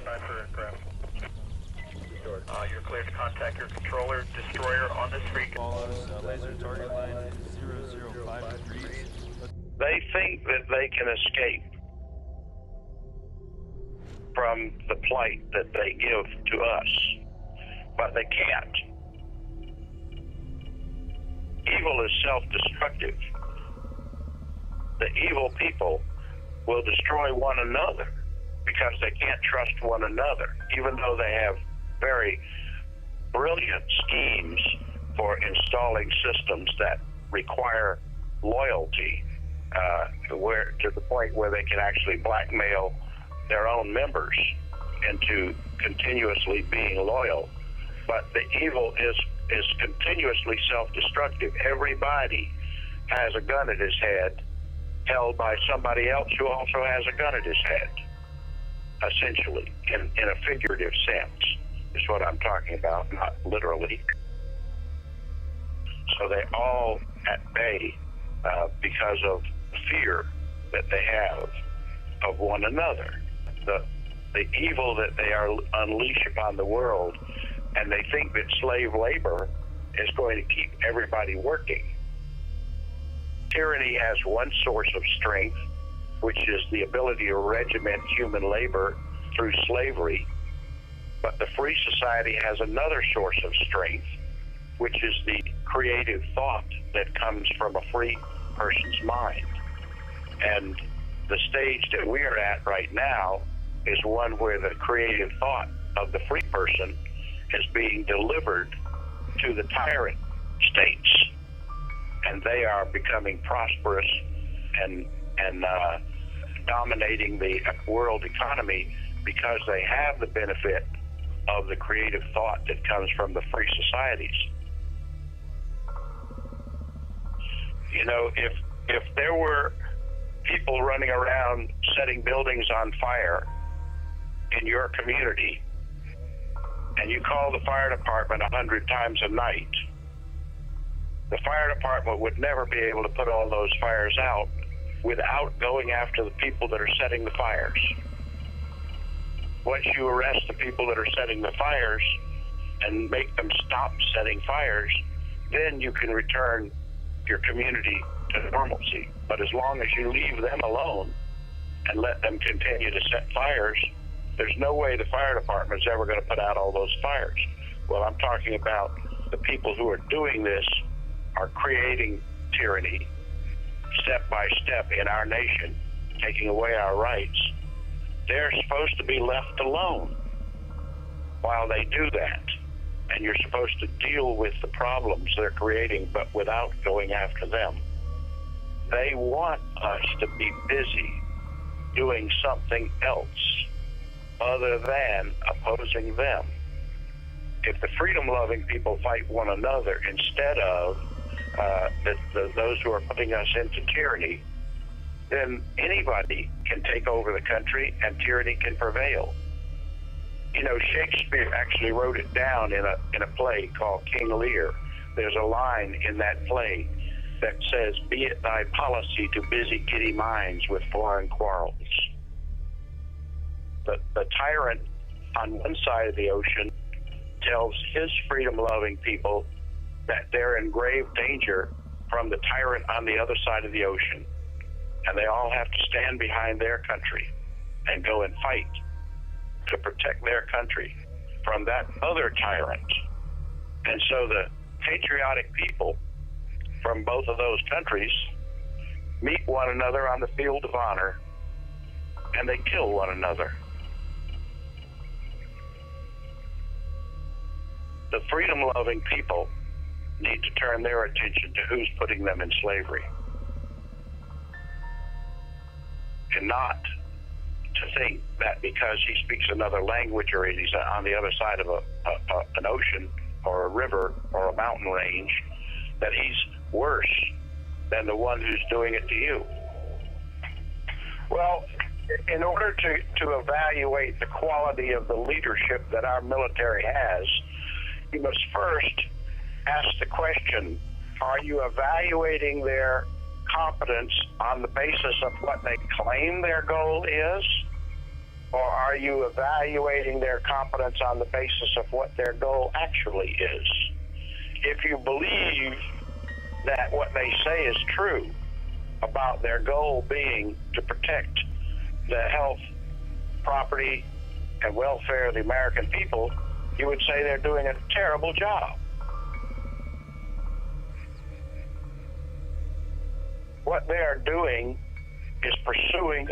standby for aircraft. You're cleared to contact your controller, destroyer on this freak. Follows laser target line 005 degrees. They think that they can escape from the plight that they give to us, but they can't. Evil is self-destructive. The evil people will destroy one another because they can't trust one another, even though they have very brilliant schemes for installing systems that require loyalty, to the point where they can actually blackmail their own members into continuously being loyal. But the evil is continuously self-destructive. Everybody has a gun at his head, held by somebody else who also has a gun at his head, essentially, in a figurative sense, is what I'm talking about, not literally. So they're all at bay because of fear that they have of one another. The evil that they are unleash upon the world, and they think that slave labor is going to keep everybody working. Tyranny has one source of strength, which is the ability to regiment human labor through slavery. But the free society has another source of strength, which is the creative thought that comes from a free person's mind. And the stage that we are at right now is one where the creative thought of the free person is being delivered to the tyrant states. And they are becoming prosperous and dominating the world economy because they have the benefit of the creative thought that comes from the free societies. You know, if there were people running around setting buildings on fire in your community, and you call the fire department 100 times a night, the fire department would never be able to put all those fires out without going after the people that are setting the fires. Once you arrest the people that are setting the fires and make them stop setting fires, then you can return your community to normalcy. But as long as you leave them alone and let them continue to set fires, there's no way the fire department's ever going to put out all those fires. Well, I'm talking about the people who are doing this are creating tyranny step by step in our nation, taking away our rights. They're supposed to be left alone while they do that. And you're supposed to deal with the problems they're creating, but without going after them. They want us to be busy doing something else other than opposing them. If the freedom-loving people fight one another instead of those who are putting us into tyranny, then anybody can take over the country and tyranny can prevail. You know, Shakespeare actually wrote it down in a play called King Lear. There's a line in that play that says, "Be it thy policy to busy giddy minds with foreign quarrels." The tyrant on one side of the ocean tells his freedom-loving people that they're in grave danger from the tyrant on the other side of the ocean. And they all have to stand behind their country and go and fight to protect their country from that other tyrant. And so the patriotic people from both of those countries meet one another on the field of honor, and they kill one another. The freedom-loving people need to turn their attention to who's putting them in slavery, and not to think that because he speaks another language or he's on the other side of an ocean or a river or a mountain range, that he's worse than the one who's doing it to you. Well, in order to evaluate the quality of the leadership that our military has, you must first ask the question, are you evaluating their competence on the basis of what they claim their goal is, Or are you evaluating their competence on the basis of what their goal actually is? If you believe that what they say is true about their goal being to protect the health, property, and welfare of the American people, you would say they're doing a terrible job. What they are doing is pursuing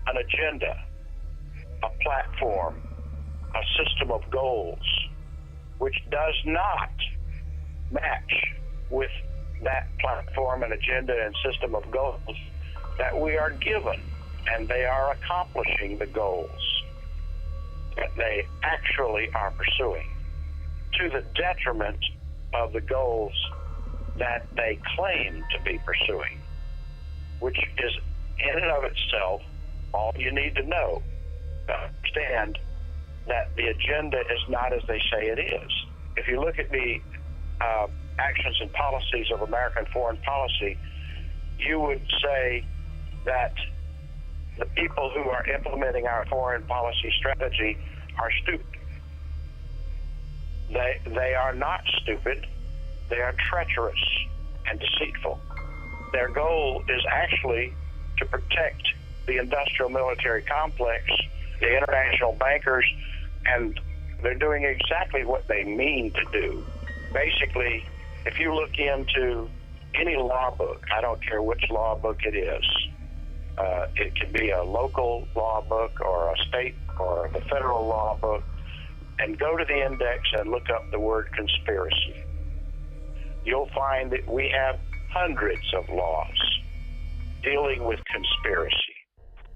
an agenda, a platform, a system of goals, which does not match with that platform and agenda and system of goals that we are given, and they are accomplishing the goals that they actually are pursuing to the detriment of the goals that they claim to be pursuing, which is in and of itself all you need to know to understand that the agenda is not as they say it is. If you look at the actions and policies of American foreign policy, you would say that the people who are implementing our foreign policy strategy are stupid. They are not stupid. They are treacherous and deceitful. Their goal is actually to protect the industrial military complex, the international bankers, and they're doing exactly what they mean to do. Basically, if you look into any law book, I don't care which law book it is, it could be a local law book or a state or the federal law book, and go to the index and look up the word conspiracy. You'll find that we have hundreds of laws dealing with conspiracy.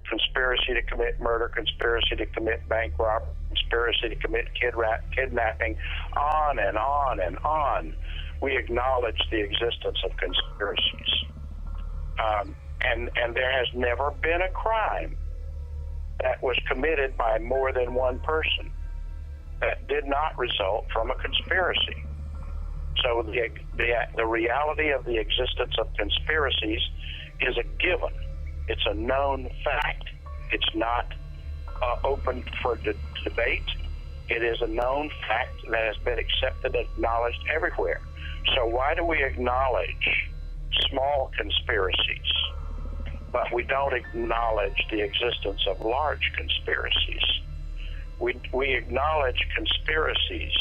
Conspiracy to commit murder, conspiracy to commit bank robbery, conspiracy to commit kidnapping, on and on and on. We acknowledge the existence of conspiracies. And there has never been a crime that was committed by more than one person that did not result from a conspiracy. So the reality of the existence of conspiracies is a given. It's a known fact. It's not open for debate. It is a known fact that has been accepted and acknowledged everywhere. So why do we acknowledge small conspiracies, but we don't acknowledge the existence of large conspiracies? We acknowledge conspiracies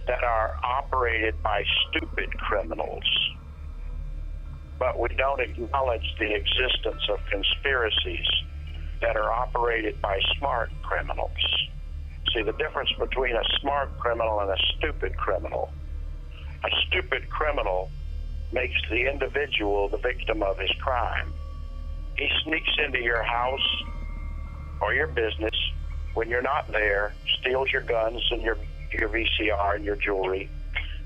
that are operated by stupid criminals, but we don't acknowledge the existence of conspiracies that are operated by smart criminals. See the difference between a smart criminal and a stupid criminal. A stupid criminal makes the individual the victim of his crime. He sneaks into your house or your business when you're not there, steals your guns and your VCR and your jewelry,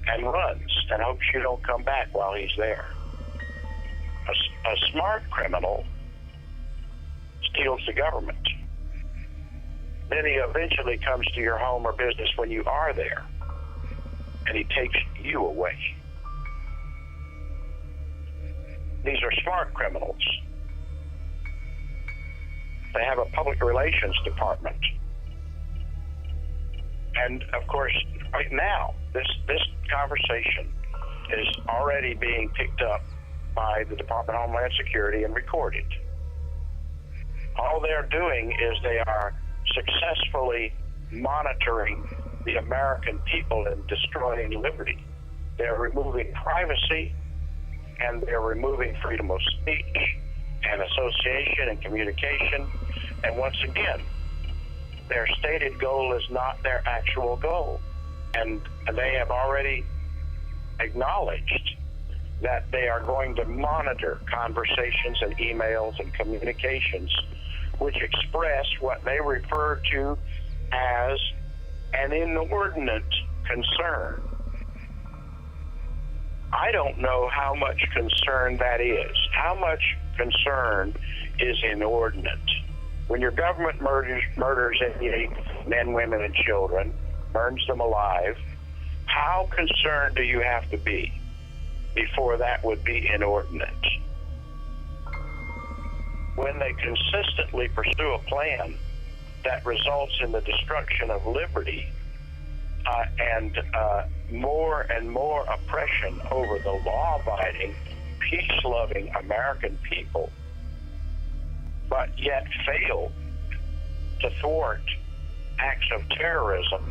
and runs and hopes you don't come back while he's there. A smart criminal steals the government. Then he eventually comes to your home or business when you are there, and he takes you away. These are smart criminals. They have a public relations department. And of course, right now, this conversation is already being picked up by the Department of Homeland Security and recorded. All they're doing is they are successfully monitoring the American people and destroying liberty. They're removing privacy, and they're removing freedom of speech and association and communication. And once again, their stated goal is not their actual goal. And they have already acknowledged that they are going to monitor conversations and emails and communications which express what they refer to as an inordinate concern. I don't know how much concern that is. How much concern is inordinate? When your government murders 88 men, women, and children, burns them alive, how concerned do you have to be before that would be inordinate? When they consistently pursue a plan that results in the destruction of liberty and more and more oppression over the law-abiding, peace-loving American people, but yet fail to thwart acts of terrorism,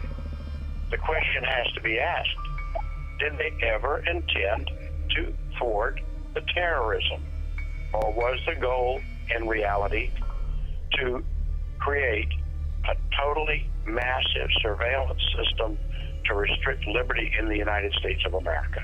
the question has to be asked, did they ever intend to thwart the terrorism? Or was the goal in reality to create a totally massive surveillance system to restrict liberty in the United States of America?